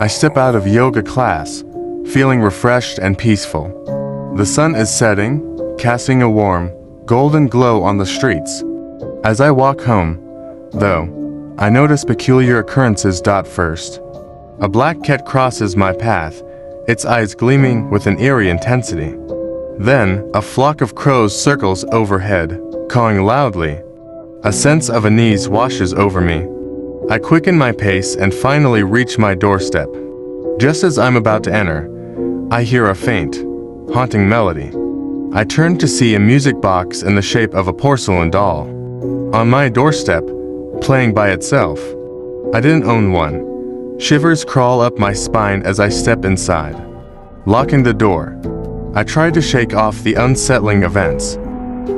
I step out of yoga class, feeling refreshed and peaceful. The sun is setting, casting a warm, golden glow on the streets. As I walk home, though, I notice peculiar occurrences. First, a black cat crosses my path, its eyes gleaming with an eerie intensity. Then, a flock of crows circles overhead, cawing loudly. A sense of unease washes over me. I quicken my pace and finally reach my doorstep. Just as I'm about to enter, I hear a faint, haunting melody. I turn to see a music box in the shape of a porcelain doll on my doorstep, playing by itself. I didn't own one. Shivers crawl up my spine as I step inside. Locking the door, I try to shake off the unsettling events,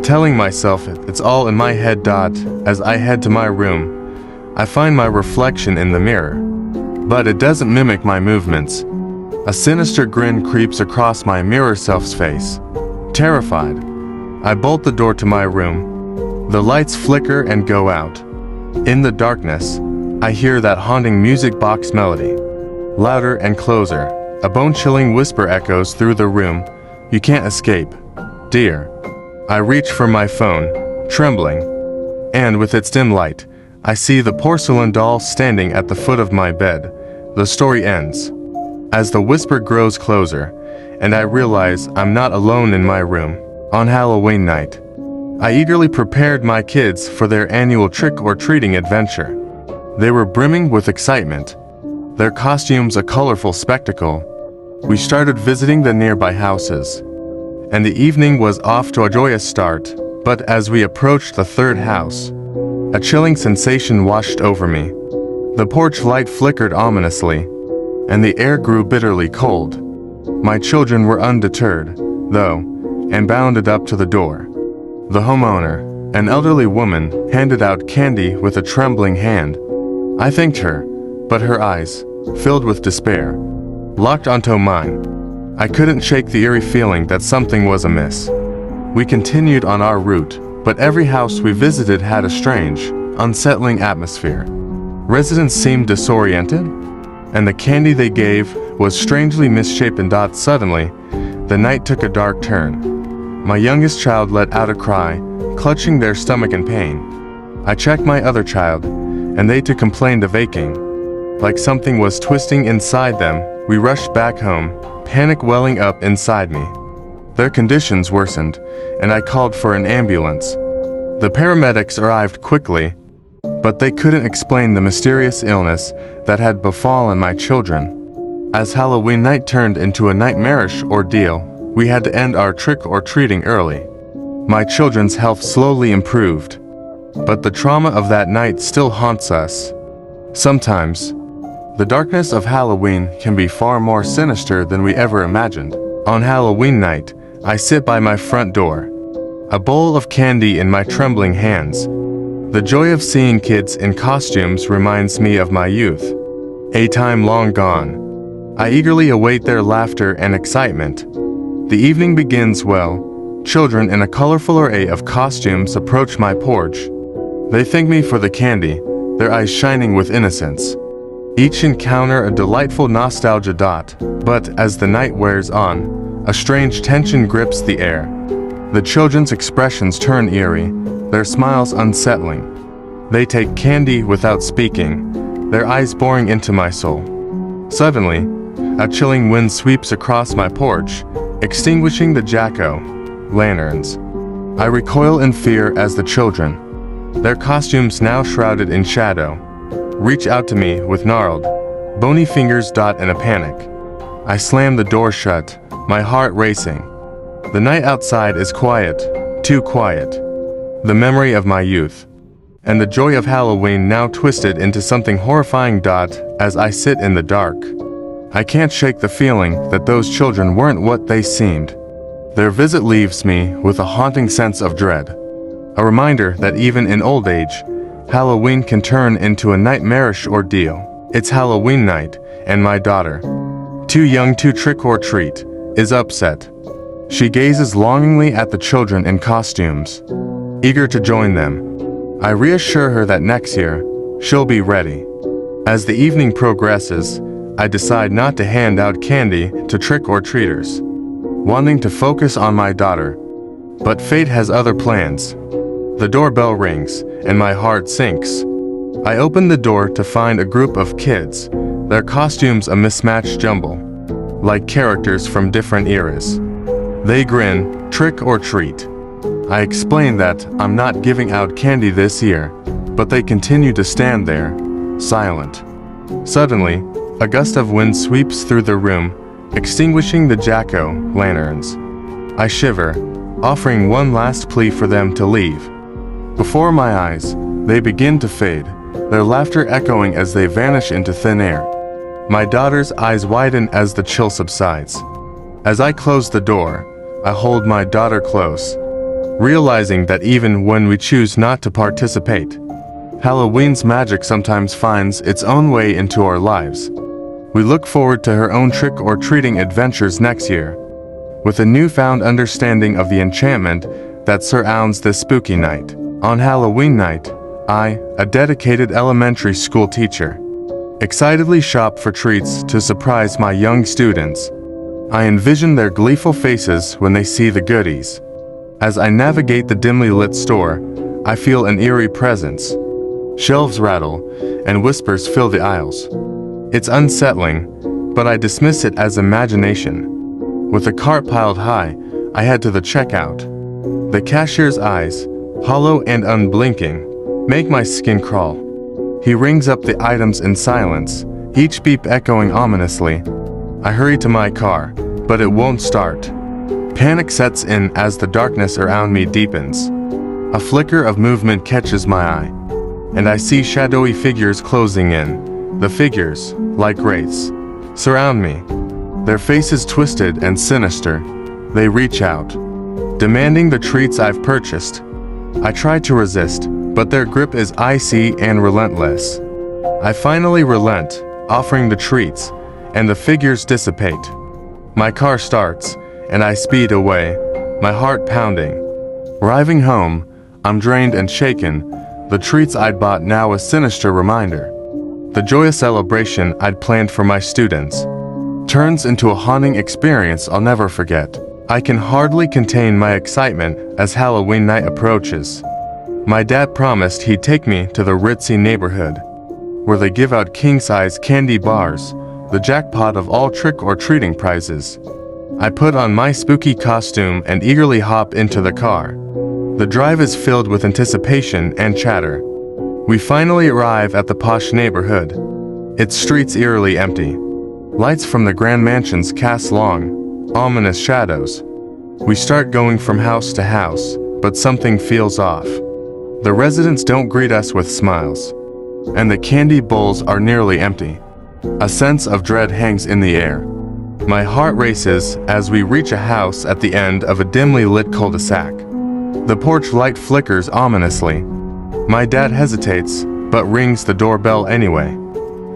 telling myself it's all in my head. As I head to my room, I find my reflection in the mirror, but it doesn't mimic my movements. A sinister grin creeps across my mirror self's face. Terrified, I bolt the door to my room. The lights flicker and go out. In the darkness, I hear that haunting music box melody. Louder and closer, a bone-chilling whisper echoes through the room. You can't escape, dear. I reach for my phone, trembling, and with its dim light, I see the porcelain doll standing at the foot of my bed. The story ends. As the whisper grows closer, and I realize I'm not alone in my room. On Halloween night, I eagerly prepared my kids for their annual trick-or-treating adventure. They were brimming with excitement, their costumes a colorful spectacle. We started visiting the nearby houses, and the evening was off to a joyous start. But as we approached the third house, a chilling sensation washed over me. The porch light flickered ominously, and the air grew bitterly cold. My children were undeterred, though, and bounded up to the door. The homeowner, an elderly woman, handed out candy with a trembling hand. I thanked her, but her eyes, filled with despair, locked onto mine. I couldn't shake the eerie feeling that something was amiss. We continued on our route, but every house we visited had a strange, unsettling atmosphere. Residents seemed disoriented, and the candy they gave was strangely misshapen. Suddenly, the night took a dark turn. My youngest child let out a cry, clutching their stomach in pain. I checked my other child, and they too complained of aching. Like something was twisting inside them, we rushed back home, panic welling up inside me. Their conditions worsened, and I called for an ambulance. The paramedics arrived quickly, but they couldn't explain the mysterious illness that had befallen my children. As Halloween night turned into a nightmarish ordeal, we had to end our trick-or-treating early. My children's health slowly improved, but the trauma of that night still haunts us. Sometimes, the darkness of Halloween can be far more sinister than we ever imagined. On Halloween night, I sit by my front door, a bowl of candy in my trembling hands. The joy of seeing kids in costumes reminds me of my youth, a time long gone. I eagerly await their laughter and excitement. The evening begins well. Children in a colorful array of costumes approach my porch. They thank me for the candy, their eyes shining with innocence. Each encounter a delightful nostalgia. But as the night wears on, a strange tension grips the air. The children's expressions turn eerie, their smiles unsettling. They take candy without speaking, their eyes boring into my soul. Suddenly, a chilling wind sweeps across my porch, extinguishing the jack-o'-lanterns. I recoil in fear as the children, their costumes now shrouded in shadow, reach out to me with gnarled, bony fingers. In a panic, I slam the door shut, my heart racing. The night outside is quiet, too quiet. The memory of my youth, and the joy of Halloween now twisted into something horrifying. As I sit in the dark, I can't shake the feeling that those children weren't what they seemed. Their visit leaves me with a haunting sense of dread, a reminder that even in old age, Halloween can turn into a nightmarish ordeal. It's Halloween night, and my daughter, too young to trick or treat, is upset. She gazes longingly at the children in costumes, eager to join them. I reassure her that next year, she'll be ready. As the evening progresses, I decide not to hand out candy to trick-or-treaters, wanting to focus on my daughter. But fate has other plans. The doorbell rings, and my heart sinks. I open the door to find a group of kids, their costumes a mismatched jumble, like characters from different eras. They grin, trick or treat. I explain that I'm not giving out candy this year, but they continue to stand there, silent. Suddenly, a gust of wind sweeps through the room, extinguishing the jack-o'-lanterns. I shiver, offering one last plea for them to leave. Before my eyes, they begin to fade, their laughter echoing as they vanish into thin air. My daughter's eyes widen as the chill subsides. As I close the door, I hold my daughter close, realizing that even when we choose not to participate, Halloween's magic sometimes finds its own way into our lives. We look forward to her own trick-or-treating adventures next year, with a newfound understanding of the enchantment that surrounds this spooky night. On Halloween night, I, a dedicated elementary school teacher, excitedly shop for treats to surprise my young students. I envision their gleeful faces when they see the goodies. As I navigate the dimly lit store, I feel an eerie presence. Shelves rattle, and whispers fill the aisles. It's unsettling, but I dismiss it as imagination. With the cart piled high, I head to the checkout. The cashier's eyes, hollow and unblinking, make my skin crawl. He rings up the items in silence, each beep echoing ominously. I hurry to my car, but it won't start. Panic sets in as the darkness around me deepens. A flicker of movement catches my eye, and I see shadowy figures closing in. The figures, like wraiths, surround me. Their faces twisted and sinister, they reach out, demanding the treats I've purchased. I try to resist, but their grip is icy and relentless. I finally relent, offering the treats, and the figures dissipate. My car starts, and I speed away, my heart pounding. Arriving home, I'm drained and shaken, the treats I'd bought now a sinister reminder. The joyous celebration I'd planned for my students turns into a haunting experience I'll never forget. I can hardly contain my excitement as Halloween night approaches. My dad promised he'd take me to the ritzy neighborhood, where they give out king-size candy bars, the jackpot of all trick-or-treating prizes. I put on my spooky costume and eagerly hop into the car. The drive is filled with anticipation and chatter. We finally arrive at the posh neighborhood, its streets eerily empty. Lights from the grand mansions cast long, ominous shadows. We start going from house to house, but something feels off. The residents don't greet us with smiles, and the candy bowls are nearly empty. A sense of dread hangs in the air. My heart races as we reach a house at the end of a dimly lit cul-de-sac. The porch light flickers ominously. My dad hesitates, but rings the doorbell anyway.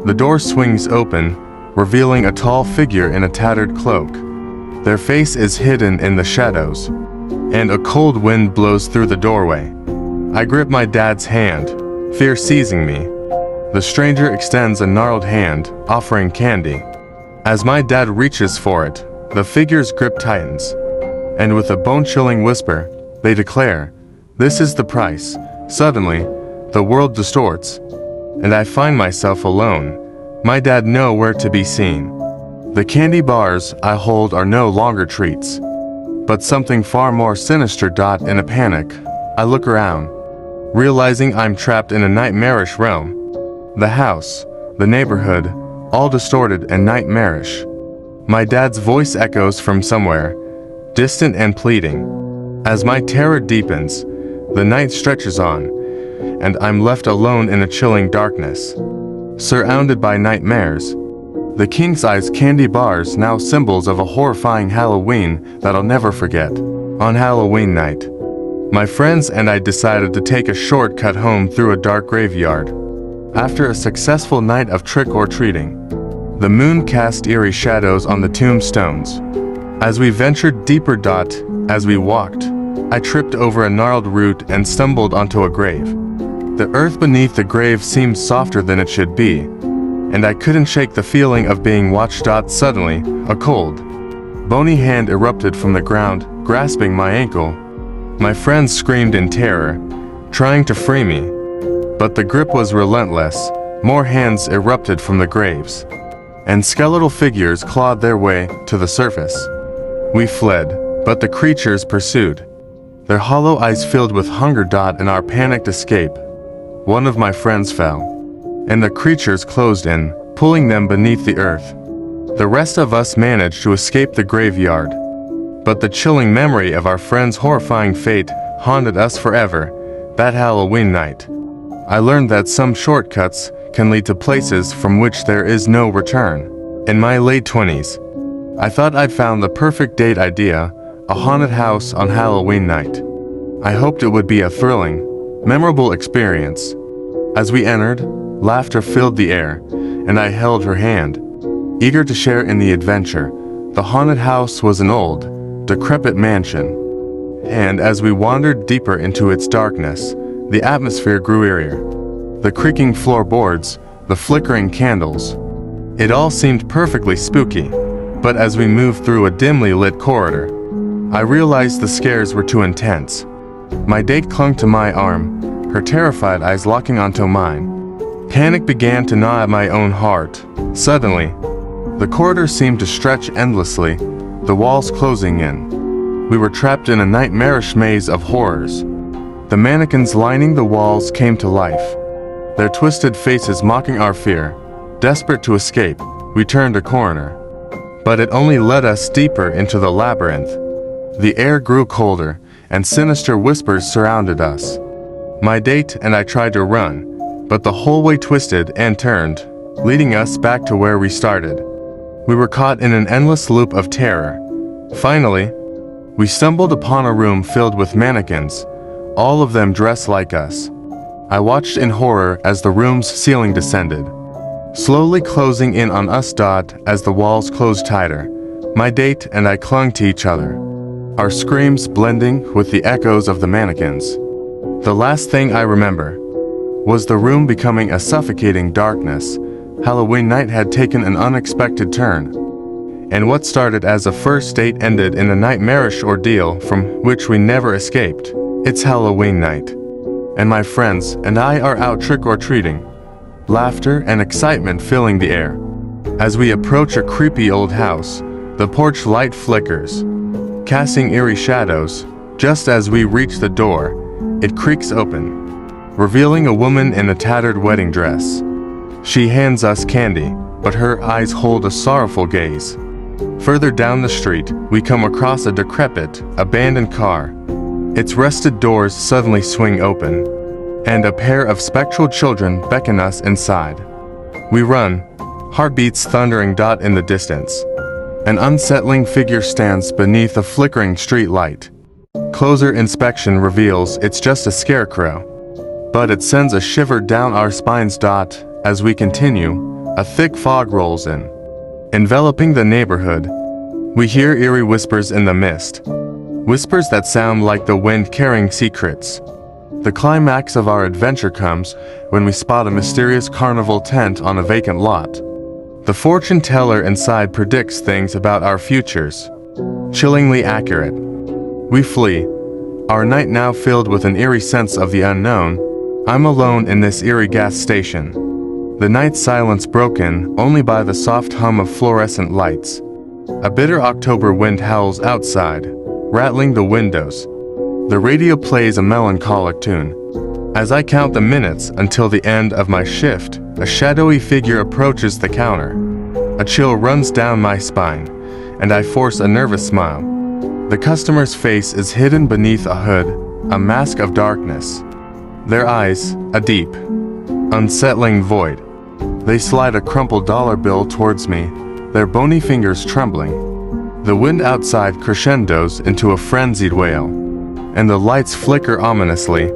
The door swings open, revealing a tall figure in a tattered cloak. Their face is hidden in the shadows, and a cold wind blows through the doorway. I grip my dad's hand, fear seizing me. The stranger extends a gnarled hand, offering candy. As my dad reaches for it, the figure's grip tightens, and with a bone-chilling whisper, they declare, "This is the price." Suddenly, the world distorts, and I find myself alone. My dad nowhere to be seen. The candy bars I hold are no longer treats, but something far more sinister. In a panic, I look around, realizing I'm trapped in a nightmarish realm. The house, the neighborhood, all distorted and nightmarish. My dad's voice echoes from somewhere, distant and pleading. As my terror deepens, the night stretches on, and I'm left alone in a chilling darkness, surrounded by nightmares. The king-size candy bars, now symbols of a horrifying Halloween that I'll never forget. On Halloween night, my friends and I decided to take a shortcut home through a dark graveyard. After a successful night of trick-or-treating, the moon cast eerie shadows on the tombstones. As we ventured deeper. As we walked, I tripped over a gnarled root and stumbled onto a grave. The earth beneath the grave seemed softer than it should be, and I couldn't shake the feeling of being watched. Suddenly, a cold, bony hand erupted from the ground, grasping my ankle. My friends screamed in terror, trying to free me, but the grip was relentless. More hands erupted from the graves, and skeletal figures clawed their way to the surface. We fled, but the creatures pursued, their hollow eyes filled with hunger. In our panicked escape, one of my friends fell, and the creatures closed in, pulling them beneath the earth. The rest of us managed to escape the graveyard, but the chilling memory of our friend's horrifying fate haunted us forever. That Halloween night, I learned that some shortcuts can lead to places from which there is no return. In my late 20s, I thought I'd found the perfect date idea, a haunted house on Halloween night. I hoped it would be a thrilling, memorable experience. As we entered, laughter filled the air, and I held her hand, eager to share in the adventure. The haunted house was an old, decrepit mansion, and as we wandered deeper into its darkness, the atmosphere grew eerier. The creaking floorboards, the flickering candles. It all seemed perfectly spooky, but as we moved through a dimly lit corridor, I realized the scares were too intense. My date clung to my arm, her terrified eyes locking onto mine. Panic began to gnaw at my own heart. Suddenly, the corridor seemed to stretch endlessly, the walls closing in. We were trapped in a nightmarish maze of horrors. The mannequins lining the walls came to life, their twisted faces mocking our fear. Desperate to escape, we turned a corner, but it only led us deeper into the labyrinth. The air grew colder, and sinister whispers surrounded us. My date and I tried to run, but the hallway twisted and turned, leading us back to where we started. We were caught in an endless loop of terror. Finally, we stumbled upon a room filled with mannequins, all of them dressed like us. I watched in horror as the room's ceiling descended, slowly closing in on us. As the walls closed tighter, my date and I clung to each other, our screams blending with the echoes of the mannequins. The last thing I remember was the room becoming a suffocating darkness. Halloween night had taken an unexpected turn, and what started as a first date ended in a nightmarish ordeal from which we never escaped. It's Halloween night, and my friends and I are out trick-or-treating, laughter and excitement filling the air. As we approach a creepy old house, the porch light flickers, casting eerie shadows. Just as we reach the door, it creaks open, revealing a woman in a tattered wedding dress. She hands us candy, but her eyes hold a sorrowful gaze. Further down the street, we come across a decrepit, abandoned car. Its rusted doors suddenly swing open, and a pair of spectral children beckon us inside. We run, heartbeats thundering. In the distance, an unsettling figure stands beneath a flickering street light. Closer inspection reveals it's just a scarecrow, but it sends a shiver down our spines. As we continue, a thick fog rolls in, enveloping the neighborhood. We hear eerie whispers in the mist, whispers that sound like the wind carrying secrets. The climax of our adventure comes when we spot a mysterious carnival tent on a vacant lot. The fortune teller inside predicts things about our futures, chillingly accurate. We flee, our night now filled with an eerie sense of the unknown. I'm alone in this eerie gas station, the night silence broken only by the soft hum of fluorescent lights. A bitter October wind howls outside, rattling the windows. The radio plays a melancholic tune. As I count the minutes until the end of my shift, a shadowy figure approaches the counter. A chill runs down my spine, and I force a nervous smile. The customer's face is hidden beneath a hood, a mask of darkness. Their eyes, a deep, unsettling void. They slide a crumpled dollar bill towards me, their bony fingers trembling. The wind outside crescendos into a frenzied wail, and the lights flicker ominously.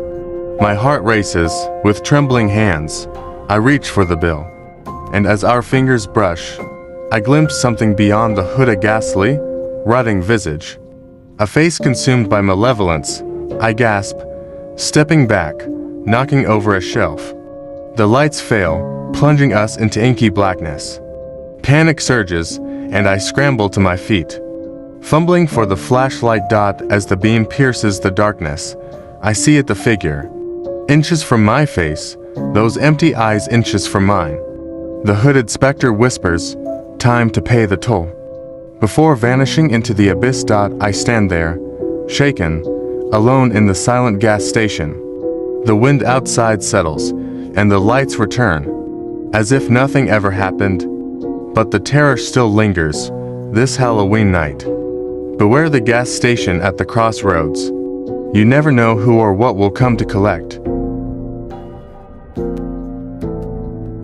My heart races. With trembling hands, I reach for the bill, and as our fingers brush, I glimpse something beyond the hood, a ghastly, rotting visage. A face consumed by malevolence. I gasp, stepping back, knocking over a shelf. The lights fail, plunging us into inky blackness. Panic surges, and I scramble to my feet. Fumbling for the flashlight dot as the beam pierces the darkness, I see it, the figure. Inches from my face, those empty eyes inches from mine. The hooded specter whispers, "Time to pay the toll." Before vanishing into the abyss. I stand there, shaken, alone in the silent gas station. The wind outside settles, and the lights return, as if nothing ever happened. But the terror still lingers, this Halloween night. Beware the gas station at the crossroads. You never know who or what will come to collect.